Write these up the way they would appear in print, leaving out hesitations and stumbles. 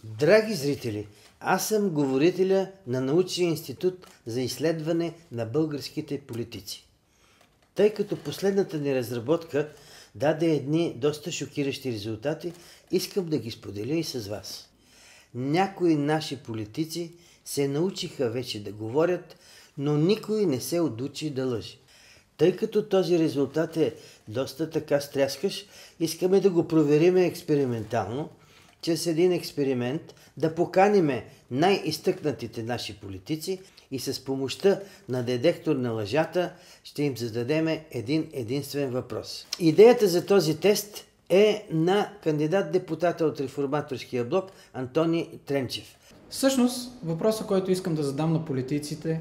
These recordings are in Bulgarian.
Драги зрители, аз съм говорителя на Научния институт за изследване на българските политици. Тъй като последната ни разработка даде едни доста шокиращи резултати, искам да ги споделя и с вас. Някои наши политици се научиха вече да говорят, но никой не се отучи да лъже. Тъй като този резултат е доста така стряскащ, искаме да го проверим експериментално, чрез един експеримент да поканиме най-изтъкнатите наши политици и с помощта на детектор на лъжата ще им зададем един единствен въпрос. Идеята за този тест е на кандидат-депутата от Реформаторския блок Антони Тренчев. Всъщност, въпросът, който искам да задам на политиците: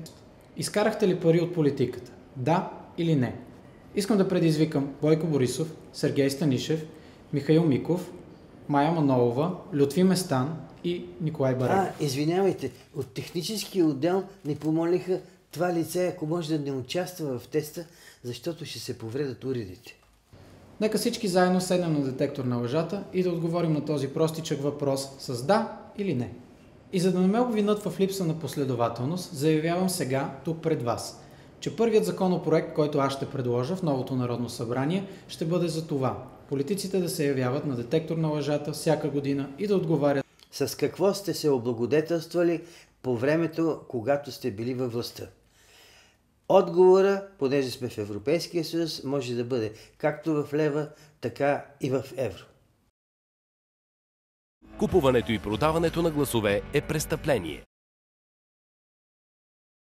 изкарахте ли пари от политиката? Да или не? Искам да предизвикам Бойко Борисов, Сергей Станишев, Михаил Миков, Мая Манолова, Лютви Местан и Николай Бареков. Извинявайте, от техническия отдел ни помолиха това лице, ако може да не участва в теста, защото ще се повредят уредите. Нека всички заедно седнем на детектор на лъжата и да отговорим на този простичък въпрос с да или не. И за да не ме обвинят в липса на последователност, заявявам сега, тук пред вас, че първият законопроект, който аз ще предложа в новото Народно събрание, ще бъде за това: политиците да се явяват на детектор на лъжата всяка година и да отговарят. С какво сте се облагодетелствали по времето, когато сте били във властта? Отговора, понеже сме в Европейския съюз, може да бъде както в лева, така и в евро. Купуването и продаването на гласове е престъпление.